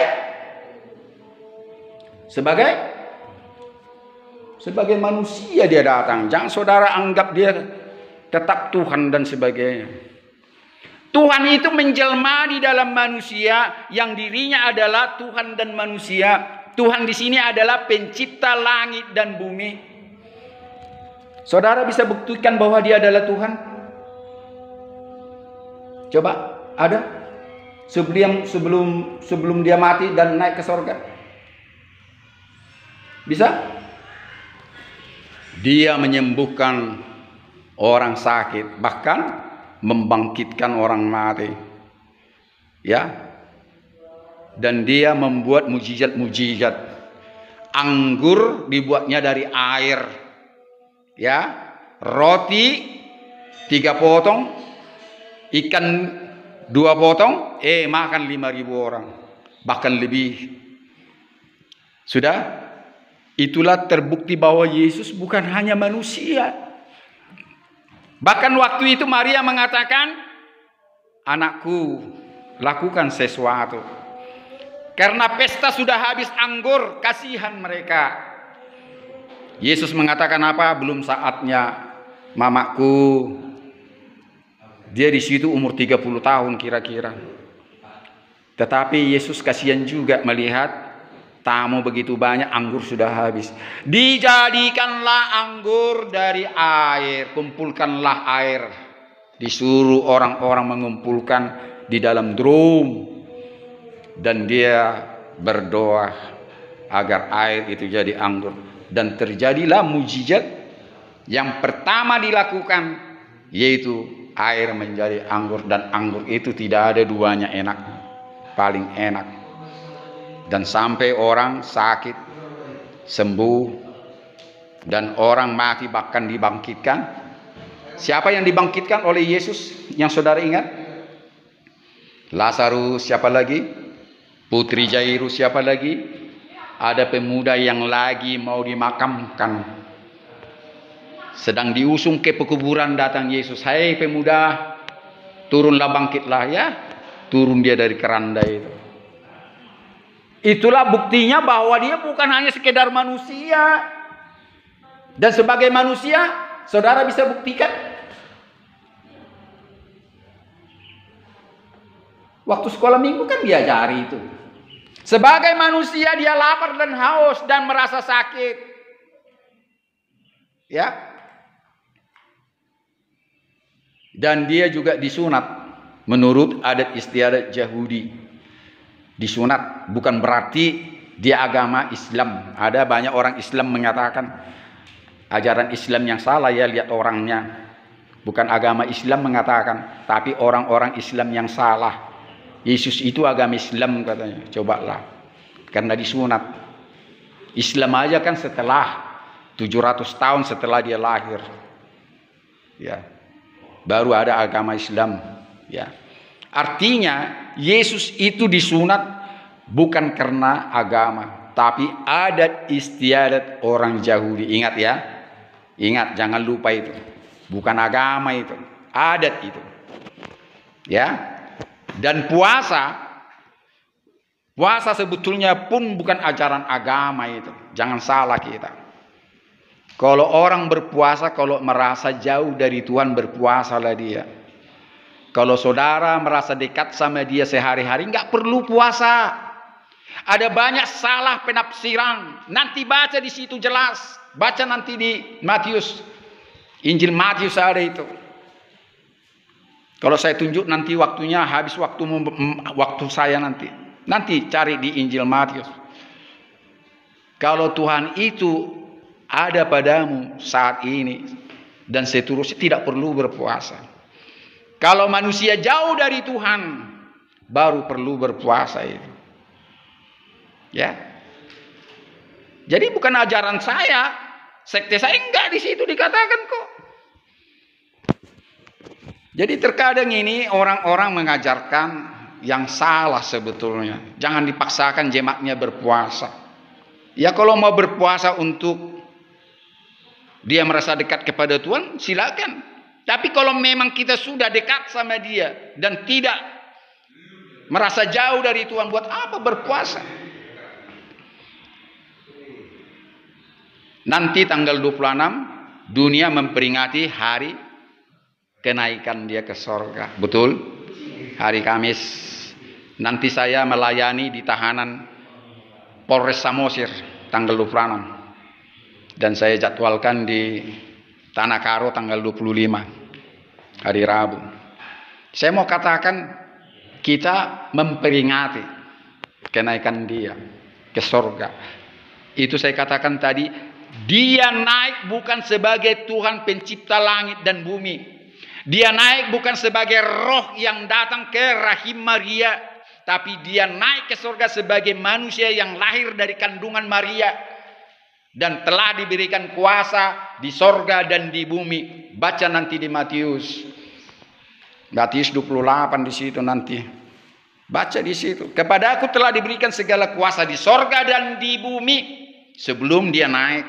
manusia dia datang. Jangan saudara anggap dia tetap Tuhan dan sebagainya. Tuhan itu menjelma di dalam manusia yang dirinya adalah Tuhan dan manusia. Tuhan di sini adalah pencipta langit dan bumi. Saudara bisa buktikan bahwa dia adalah Tuhan? Coba, ada? Sebelum dia mati dan naik ke surga. Bisa? Dia menyembuhkan orang sakit, bahkan membangkitkan orang mati. Ya. Dan dia membuat mujizat-mujizat. Anggur dibuatnya dari air. Ya. Roti 3 potong. Ikan 2 potong. Makan 5.000 orang. Bahkan lebih. Sudah. Itulah terbukti bahwa Yesus bukan hanya manusia. Bahkan waktu itu Maria mengatakan, anakku, lakukan sesuatu. Karena pesta sudah habis anggur, kasihan mereka. Yesus mengatakan apa? Belum saatnya, mamaku. Dia di situ umur 30 tahun kira-kira. Tetapi Yesus kasihan juga melihat tamu begitu banyak, anggur sudah habis. Dijadikanlah anggur dari air, kumpulkanlah air. Disuruh orang-orang mengumpulkan di dalam drum. Dan dia berdoa agar air itu jadi anggur. Dan terjadilah mujizat yang pertama dilakukan, yaitu air menjadi anggur. Dan anggur itu tidak ada duanya enak, paling enak. Dan sampai orang sakit sembuh dan orang mati bahkan dibangkitkan. Siapa yang dibangkitkan oleh Yesus yang saudara ingat? Lazarus, siapa lagi? Putri Jairus, siapa lagi? Ada pemuda yang lagi mau dimakamkan. Sedang diusung ke pekuburan, datang Yesus. Hai pemuda, turunlah, bangkitlah ya. Turun dia dari keranda itu. Itulah buktinya bahwa dia bukan hanya sekedar manusia. Dan sebagai manusia, saudara bisa buktikan. Waktu sekolah minggu kan diajari itu. Sebagai manusia dia lapar dan haus dan merasa sakit. Ya. Dan dia juga disunat menurut adat istiadat Yahudi. Disunat bukan berarti dia agama Islam. Ada banyak orang Islam mengatakan ajaran Islam yang salah, ya lihat orangnya. Bukan agama Islam mengatakan, tapi orang-orang Islam yang salah. Yesus itu agama Islam katanya. Cobalah. Karena disunat. Islam aja kan setelah 700 tahun setelah dia lahir. Ya. Baru ada agama Islam. Ya. Artinya Yesus itu disunat bukan karena agama, tapi adat istiadat orang Yahudi. Ingat ya. Ingat, jangan lupa itu. Bukan agama itu, adat itu. Ya. Dan puasa sebetulnya pun bukan ajaran agama itu. Jangan salah kita. Kalau orang berpuasa, kalau merasa jauh dari Tuhan, berpuasalah dia. Kalau saudara merasa dekat sama dia sehari-hari, nggak perlu puasa. Ada banyak salah penafsiran. Nanti baca di situ jelas. Baca nanti di Matius Injil Matius ada itu. Kalau saya tunjuk nanti waktunya habis waktu saya nanti. Nanti cari di Injil Matius. Kalau Tuhan itu ada padamu saat ini dan seterusnya, tidak perlu berpuasa. Kalau manusia jauh dari Tuhan, baru perlu berpuasa itu. Ya. Jadi bukan ajaran saya, sekte saya enggak di situ dikatakan kok. Jadi terkadang ini orang-orang mengajarkan yang salah sebetulnya. Jangan dipaksakan jemaatnya berpuasa. Ya kalau mau berpuasa untuk dia merasa dekat kepada Tuhan, silakan. Tapi kalau memang kita sudah dekat sama dia dan tidak merasa jauh dari Tuhan, buat apa berpuasa? Nanti tanggal 26 dunia memperingati hari kenaikan dia ke sorga. Betul? Hari Kamis. Nanti saya melayani di tahanan Polres Samosir tanggal 26. Dan saya jadwalkan di Tanah Karo tanggal 25. Hari Rabu. Saya mau katakan kita memperingati kenaikan dia ke sorga. Itu saya katakan tadi, dia naik bukan sebagai Tuhan pencipta langit dan bumi. Dia naik bukan sebagai roh yang datang ke rahim Maria, tapi dia naik ke surga sebagai manusia yang lahir dari kandungan Maria dan telah diberikan kuasa di surga dan di bumi. Baca nanti di Matius 28 di situ nanti. Baca di situ. Kepada aku telah diberikan segala kuasa di surga dan di bumi sebelum dia naik.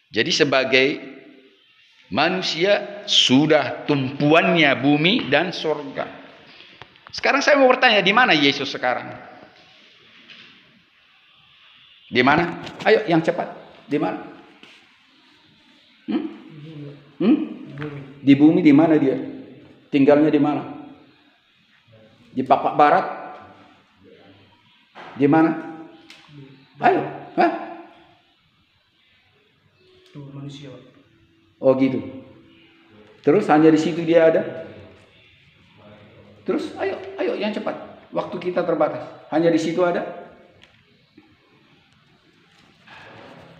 Jadi sebagai manusia sudah tumpuannya bumi dan surga. Sekarang saya mau bertanya, di mana Yesus sekarang? Di mana? Ayo yang cepat. Di mana? Di bumi di mana dia? Tinggalnya di mana? Di Papak Barat? Di mana? Ayo, hah? Tuh manusia. Oh gitu. Terus hanya di situ dia ada. Terus ayo yang cepat. Waktu kita terbatas. Hanya di situ ada.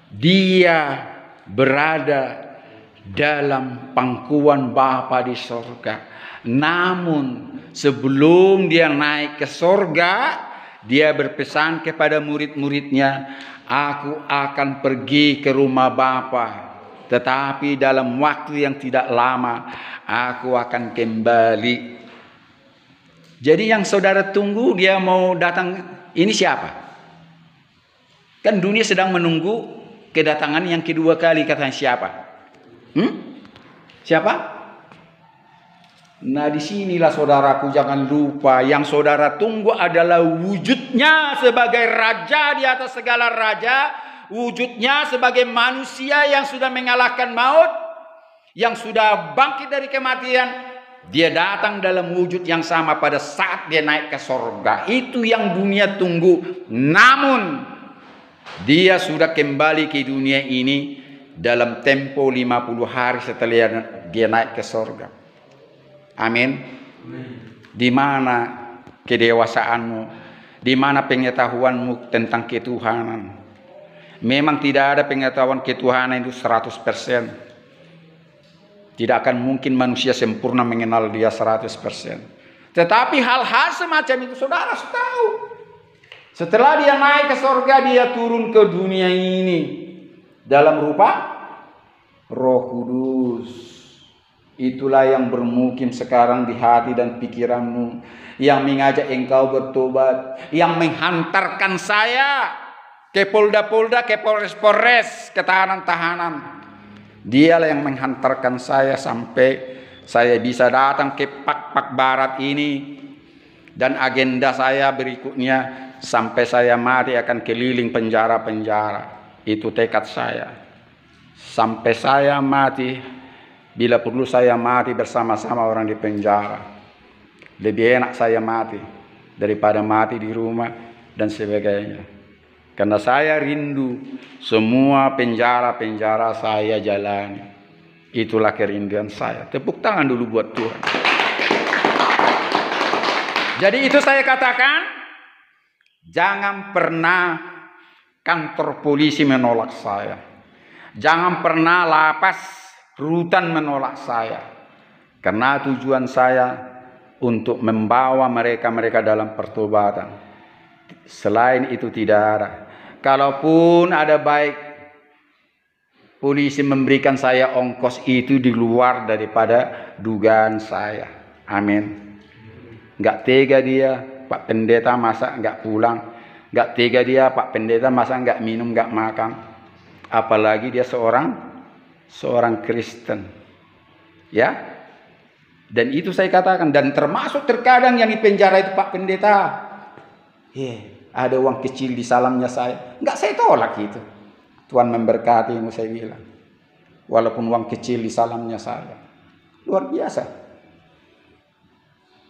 Dia berada dalam pangkuan Bapa di sorga. Namun sebelum dia naik ke sorga, dia berpesan kepada murid-muridnya, aku akan pergi ke rumah Bapa. Tetapi dalam waktu yang tidak lama, aku akan kembali. Jadi yang saudara tunggu dia mau datang ini siapa? Kan dunia sedang menunggu kedatangan yang kedua kali, katanya siapa? Siapa? Nah disinilah saudaraku jangan lupa, yang saudara tunggu adalah wujudnya sebagai raja di atas segala raja, wujudnya sebagai manusia yang sudah mengalahkan maut, yang sudah bangkit dari kematian. Dia datang dalam wujud yang sama pada saat dia naik ke sorga. Itu yang dunia tunggu. Namun dia sudah kembali ke dunia ini dalam tempo 50 hari setelah dia naik ke sorga. Amin. Di mana kedewasaanmu? Di mana pengetahuanmu tentang ketuhanan? Memang tidak ada pengetahuan ketuhanan itu 100%. Tidak akan mungkin manusia sempurna mengenal dia 100%. Tetapi hal-hal semacam itu saudara tahu. Setelah dia naik ke sorga, dia turun ke dunia ini dalam rupa Roh Kudus. Itulah yang bermukim sekarang di hati dan pikiranmu, yang mengajak engkau bertobat, yang menghantarkan saya ke polda-polda, ke polres-polres, ke tahanan-tahanan. Dialah yang menghantarkan saya sampai saya bisa datang ke Pak Barat ini. Dan agenda saya berikutnya sampai saya mati akan keliling penjara-penjara. Itu tekad saya. Sampai saya mati, bila perlu saya mati bersama-sama orang di penjara. Lebih enak saya mati daripada mati di rumah dan sebagainya. Karena saya rindu semua penjara-penjara saya jalani. Itulah kerinduan saya. Tepuk tangan dulu buat Tuhan. Jadi itu saya katakan, jangan pernah kantor polisi menolak saya. Jangan pernah lapas rutan menolak saya. Karena tujuan saya untuk membawa mereka dalam pertobatan. Selain itu tidak ada. Kalaupun ada baik polisi memberikan saya ongkos, itu di luar daripada dugaan saya. Amin. Enggak tega dia, Pak Pendeta masa enggak pulang. Enggak tega dia, Pak Pendeta masa enggak minum, enggak makan. Apalagi dia seorang Kristen. Ya. Dan itu saya katakan, dan termasuk terkadang yang di penjara itu Pak Pendeta. Ada uang kecil di salamnya saya. Enggak, saya tolak itu. Tuhan memberkati, saya bilang. Walaupun uang kecil di salamnya saya. Luar biasa.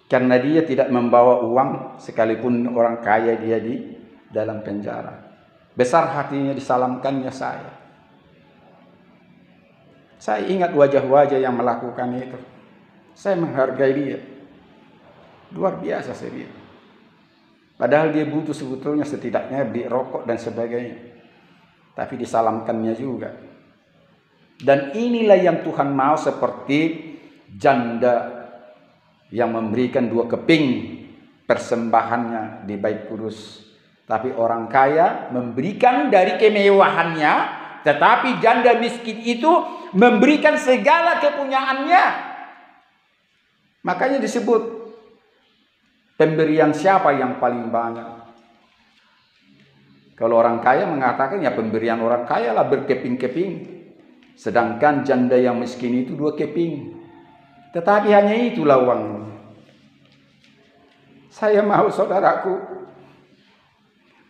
Karena dia tidak membawa uang, sekalipun orang kaya dia di dalam penjara. Besar hatinya disalamkannya saya. Saya ingat wajah-wajah yang melakukan itu. Saya menghargai dia. Luar biasa saya bilang. Padahal dia butuh sebetulnya setidaknya beli rokok dan sebagainya. Tapi disalamkannya juga. Dan inilah yang Tuhan mau, seperti janda yang memberikan 2 keping persembahannya di Bait Kudus. Tapi orang kaya memberikan dari kemewahannya, tetapi janda miskin itu memberikan segala kepunyaannya. Makanya disebut pemberian siapa yang paling banyak. Kalau orang kaya mengatakan ya pemberian orang kaya lah berkeping-keping. Sedangkan janda yang miskin itu 2 keping. Tetapi hanya itulah uang. Saya mau saudaraku,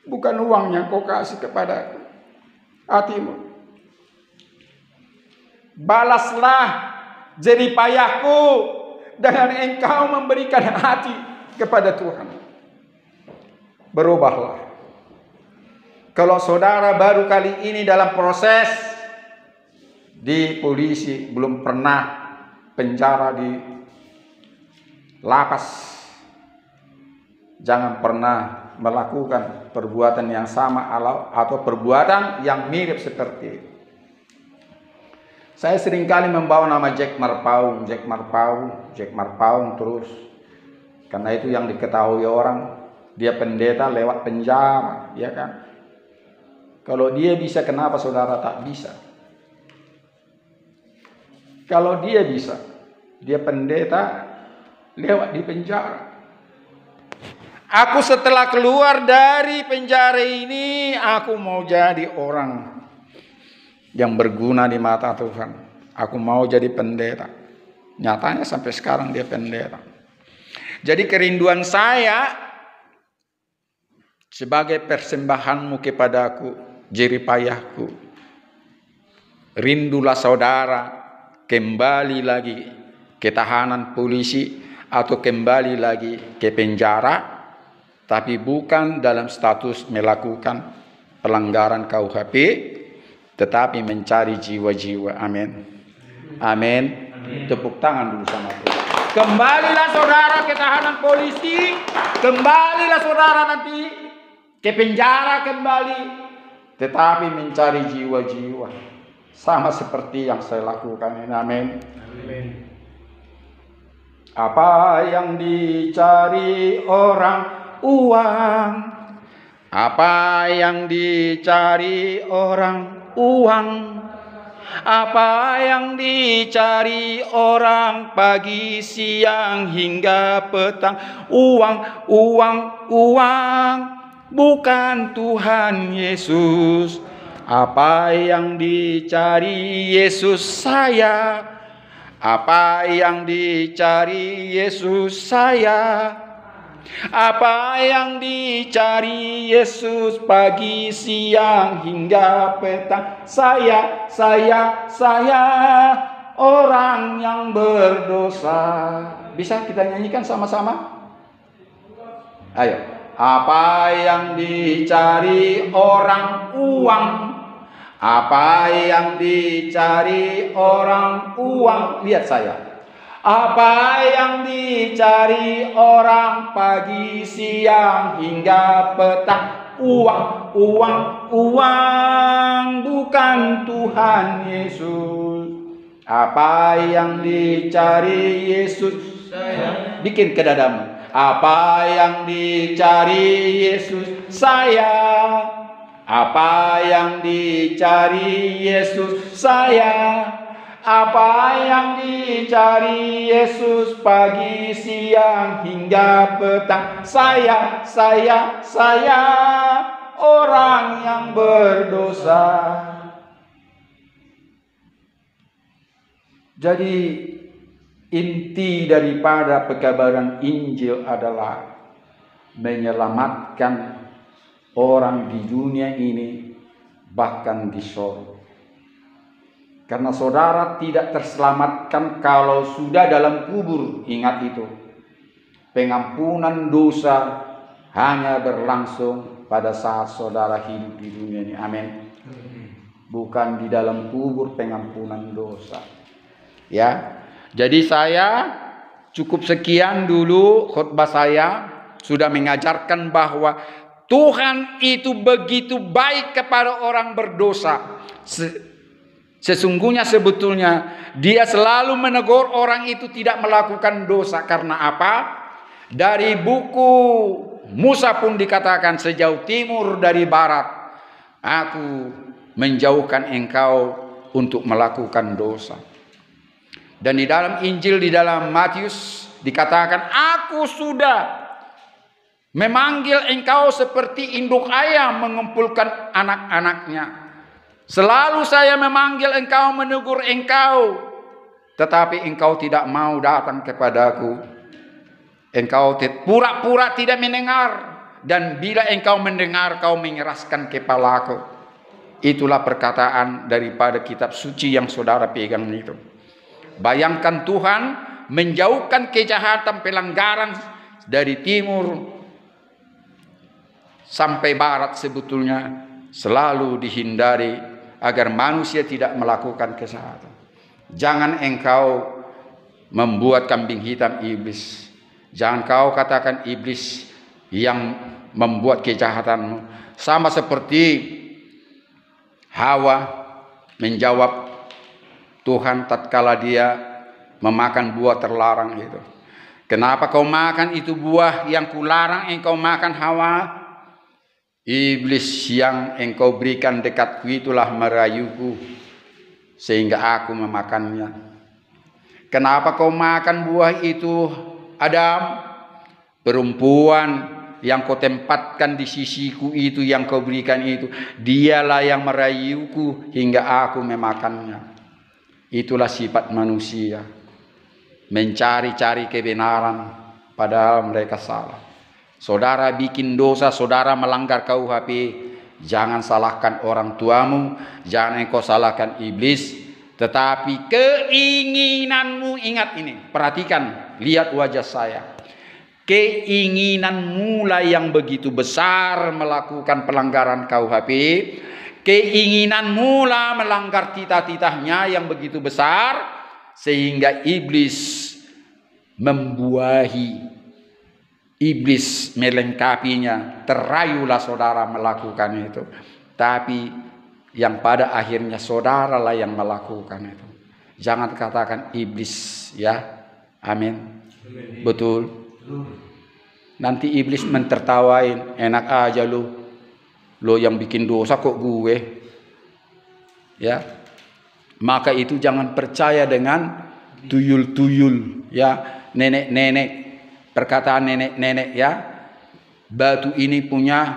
bukan uang yang kau kasih kepadaku, hatimu. Balaslah jerih payahku dengan engkau memberikan hati kepada Tuhan. Berubahlah. Kalau saudara baru kali ini dalam proses di polisi, belum pernah penjara di lapas, jangan pernah melakukan perbuatan yang sama atau perbuatan yang mirip seperti itu. Saya seringkali membawa nama Jack Marpaung terus. Karena itu yang diketahui orang, dia pendeta lewat penjara, ya kan? Kalau dia bisa, kenapa saudara tak bisa? Kalau dia bisa, dia pendeta lewat di penjara. Aku setelah keluar dari penjara ini, aku mau jadi orang yang berguna di mata Tuhan. Aku mau jadi pendeta. Nyatanya sampai sekarang dia pendeta. Jadi kerinduan saya sebagai persembahanmu kepadaku, jerih payahku. Rindulah saudara kembali lagi ke tahanan polisi atau kembali lagi ke penjara, tapi bukan dalam status melakukan pelanggaran KUHP, tetapi mencari jiwa-jiwa. Amin. Amin. Tepuk tangan dulu sama Tuhan. Kembalilah saudara ke tahanan polisi, kembalilah saudara nanti ke penjara kembali, tetapi mencari jiwa-jiwa. Sama seperti yang saya lakukan ini. Amin. Amin. Apa yang dicari orang? Uang. Apa yang dicari orang? Uang. Apa yang dicari orang pagi, siang, hingga petang? Uang, uang, uang. Bukan Tuhan Yesus. Apa yang dicari Yesus saya? Apa yang dicari Yesus saya? Apa yang dicari Yesus pagi, siang, hingga petang? Saya orang yang berdosa. Bisa kita nyanyikan sama-sama? Ayo. Apa yang dicari orang? Uang. Apa yang dicari orang? Uang. Lihat saya. Apa yang dicari orang pagi, siang, hingga petang? Uang, uang, uang, bukan Tuhan Yesus. Apa yang dicari Yesus? Saya. Bikin ke dadamu. Apa yang dicari Yesus? Saya. Apa yang dicari Yesus? Saya. Apa yang dicari Yesus pagi, siang, hingga petang? Saya orang yang berdosa. Jadi inti daripada pekabaran Injil adalah menyelamatkan orang di dunia ini, bahkan di sorga. Karena saudara tidak terselamatkan kalau sudah dalam kubur. Ingat itu. Pengampunan dosa hanya berlangsung pada saat saudara hidup di dunia ini. Amin. Bukan di dalam kubur pengampunan dosa. Ya. Jadi saya cukup sekian dulu khotbah saya. Sudah mengajarkan bahwa Tuhan itu begitu baik kepada orang berdosa. Sesungguhnya sebetulnya dia selalu menegur orang itu tidak melakukan dosa. Karena apa? Dari buku Musa pun dikatakan, sejauh timur dari barat aku menjauhkan engkau untuk melakukan dosa. Dan di dalam Injil, di dalam Matius dikatakan, aku sudah memanggil engkau seperti induk ayam mengumpulkan anak-anaknya. Selalu saya memanggil engkau, menegur engkau, tetapi engkau tidak mau datang kepadaku. Engkau pura-pura tidak mendengar, dan bila engkau mendengar, kau mengeraskan kepalaku. Itulah perkataan daripada kitab suci yang saudara pegang itu. Bayangkan Tuhan menjauhkan kejahatan, pelanggaran dari timur sampai barat sebetulnya selalu dihindari agar manusia tidak melakukan kesalahan. Jangan engkau membuat kambing hitam iblis. Jangan kau katakan iblis yang membuat kejahatanmu. Sama seperti Hawa menjawab Tuhan tatkala dia memakan buah terlarang itu. Kenapa kau makan itu buah yang kularang engkau makan, Hawa? Iblis yang engkau berikan dekatku itulah merayuku sehingga aku memakannya. Kenapa kau makan buah itu, Adam? Perempuan yang kau tempatkan di sisiku itu, yang kau berikan itu, dialah yang merayuku hingga aku memakannya. Itulah sifat manusia, mencari-cari kebenaran padahal mereka salah. Saudara bikin dosa, saudara melanggar KUHP, jangan salahkan orang tuamu, jangan engkau salahkan iblis, tetapi keinginanmu, ingat ini, perhatikan, lihat wajah saya. Keinginanmu lah yang begitu besar melakukan pelanggaran KUHP, keinginanmu lah melanggar titah-titahnya yang begitu besar, sehingga iblis membuahi. Iblis melengkapinya, terayulah saudara melakukan itu. Tapi yang pada akhirnya saudara lah yang melakukan itu. Jangan katakan iblis, ya. Amin. Betul. Nanti iblis mentertawain, enak aja lo yang bikin dosa kok gue. Ya. Maka itu jangan percaya dengan tuyul-tuyul, ya, nenek-nenek. Perkataan nenek-nenek, ya, batu ini punya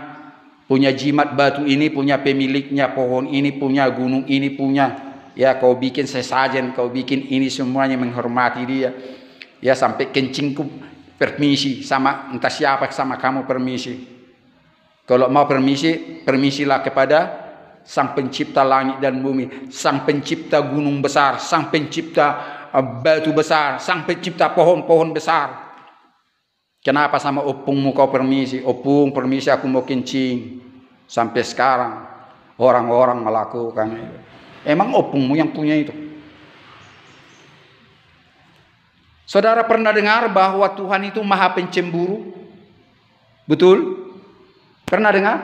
jimat, batu ini punya pemiliknya, pohon ini punya, gunung ini punya, ya, kau bikin sesajen, kau bikin ini semuanya menghormati dia, ya, sampai kencingku permisi sama entah siapa sama kamu permisi. Kalau mau permisi, permisilah kepada Sang Pencipta langit dan bumi, Sang Pencipta gunung besar, Sang Pencipta batu besar, Sang Pencipta pohon-pohon besar. Kenapa sama opungmu kau permisi? Opung permisi aku mau kencing. Sampai sekarang orang-orang melakukan itu. Emang opungmu yang punya itu? Saudara pernah dengar bahwa Tuhan itu maha pencemburu? Betul? Pernah dengar?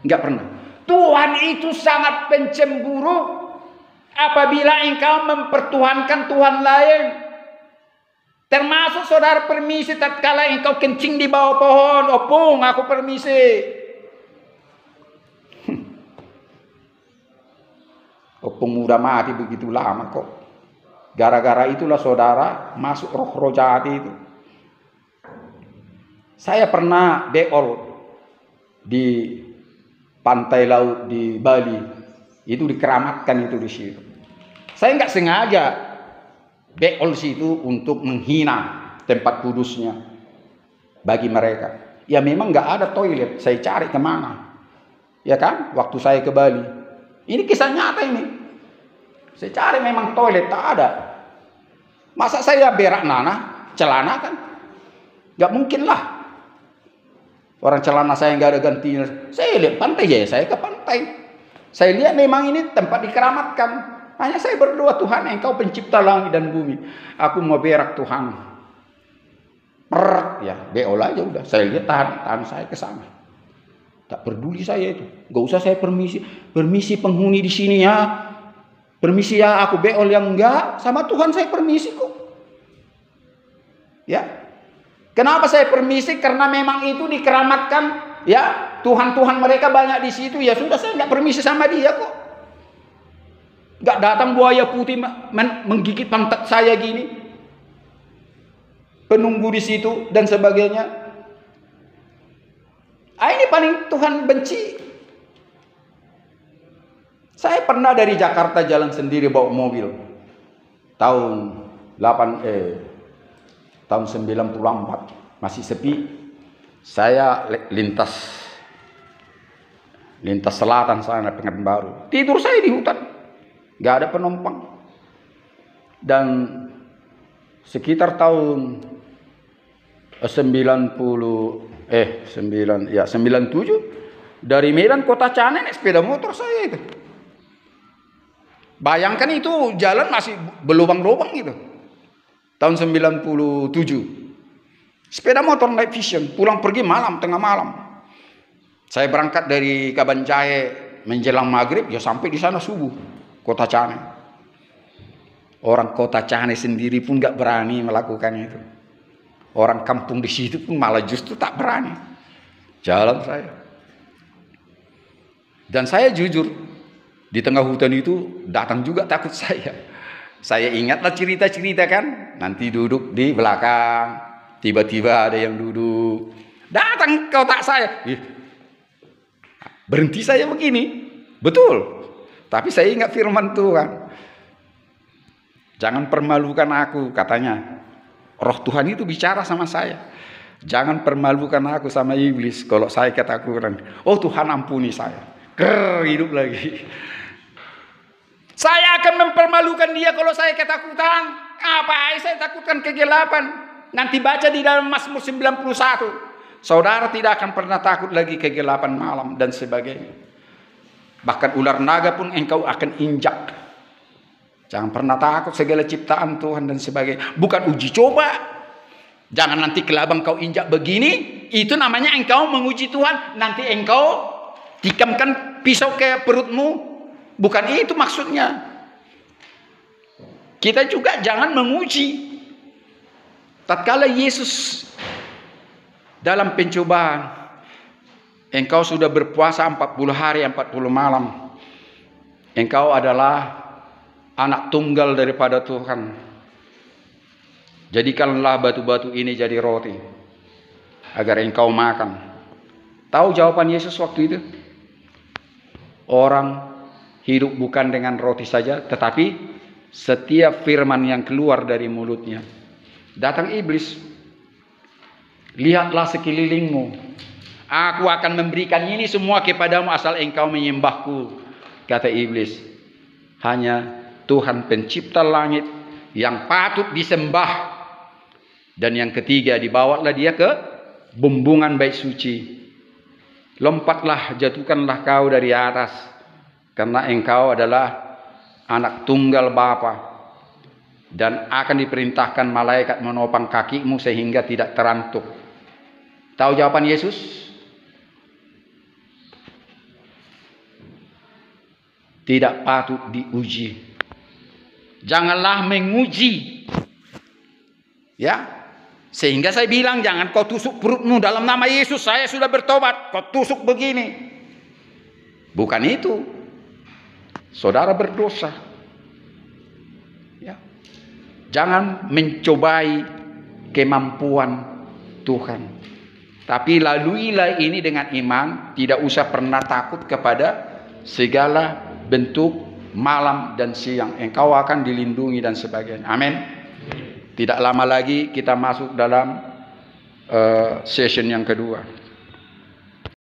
Enggak pernah. Tuhan itu sangat pencemburu apabila engkau mempertuhankan Tuhan lain. Termasuk saudara permisi tatkala engkau kencing di bawah pohon. Opung, aku permisi. Opung udah mati begitu lama kok. Gara-gara itulah saudara masuk roh-roh jahat itu. Saya pernah beol di pantai laut di Bali. Itu dikeramatkan itu di situ. Saya nggak sengaja beol situ untuk menghina tempat kudusnya bagi mereka. Ya memang nggak ada toilet. Saya cari kemana? Ya kan? Waktu saya ke Bali. Ini kisah nyata ini. Saya cari memang toilet tak ada. Masa saya berak nanah celana kan? Gak mungkin lah. Orang celana saya nggak ada gantinya. Saya lihat pantai ya, saya ke pantai. Saya lihat memang ini tempat dikeramatkan. Hanya saya berdoa, Tuhan engkau pencipta langit dan bumi. Aku mau berak Tuhan. Ya beol aja udah. Saya lihat tahan saya ke sana. Tak peduli saya itu. Gak usah saya permisi. Permisi penghuni di sini ya. Permisi ya, aku beol yang enggak. Sama Tuhan saya permisi kok. Ya. Kenapa saya permisi? Karena memang itu dikeramatkan. Ya, Tuhan-Tuhan mereka banyak di situ. Ya sudah, saya enggak permisi sama dia kok. Enggak datang buaya putih menggigit pantat saya gini. Penunggu di situ dan sebagainya. Ini paling Tuhan benci. Saya pernah dari Jakarta jalan sendiri bawa mobil. Tahun 94 masih sepi. Saya lintas selatan sana Pekanbaru. Tidur saya di hutan. Gak ada penumpang. Dan sekitar tahun 97 dari Medan Kota Cane naik sepeda motor saya itu. Bayangkan itu jalan masih berlubang-lubang gitu. Tahun 97. Sepeda motor night vision, pulang pergi malam, tengah malam. Saya berangkat dari Kabanjahe menjelang maghrib, ya sampai di sana subuh, Kota Cane. Orang Kota Cane sendiri pun gak berani melakukan itu. Orang kampung di situ pun malah justru tak berani. Jalan saya. Dan saya jujur, di tengah hutan itu datang juga takut saya. Saya ingatlah cerita-cerita kan. Nanti duduk di belakang. Tiba-tiba ada yang duduk. Datang ke otak saya. Berhenti saya begini. Betul. Tapi saya ingat firman Tuhan. Jangan permalukan aku katanya. Roh Tuhan itu bicara sama saya. Jangan permalukan aku sama iblis. Kalau saya ketakutan. Oh Tuhan ampuni saya. Hidup lagi. Saya akan mempermalukan dia kalau saya ketakutan. Apa saya takutkan kegelapan. Nanti baca di dalam Mazmur 91. Saudara tidak akan pernah takut lagi kegelapan malam dan sebagainya. Bahkan ular naga pun engkau akan injak. Jangan pernah takut segala ciptaan Tuhan dan sebagainya. Bukan uji coba. Jangan nanti kelabang kau injak begini. Itu namanya engkau menguji Tuhan. Nanti engkau tikamkan pisau ke perutmu. Bukan itu maksudnya. Kita juga jangan menguji. Tatkala Yesus dalam pencobaan, engkau sudah berpuasa 40 hari 40 malam. Engkau adalah anak tunggal daripada Tuhan. Jadikanlah batu-batu ini jadi roti agar engkau makan. Tahu jawaban Yesus waktu itu? Orang hidup bukan dengan roti saja, tetapi setiap firman yang keluar dari mulutnya. Datang iblis. Lihatlah sekelilingmu. Aku akan memberikan ini semua kepadamu asal engkau menyembahku. Kata iblis. Hanya Tuhan pencipta langit yang patut disembah. Dan yang ketiga, dibawalah dia ke bumbungan bait suci. Lompatlah, jatuhkanlah kau dari atas, karena engkau adalah anak tunggal Bapa, dan akan diperintahkan malaikat menopang kakimu sehingga tidak terantuk. Tahu jawaban Yesus? Tidak patut diuji. Janganlah menguji. Ya. Sehingga saya bilang, jangan kau tusuk perutmu dalam nama Yesus, saya sudah bertobat, kau tusuk begini. Bukan itu. Saudara berdosa. Ya. Jangan mencobai kemampuan Tuhan. Tapi laluilah ini dengan iman, tidak usah pernah takut kepada segala bentuk malam dan siang. Engkau akan dilindungi dan sebagainya. Amin. Tidak lama lagi kita masuk dalam session yang kedua.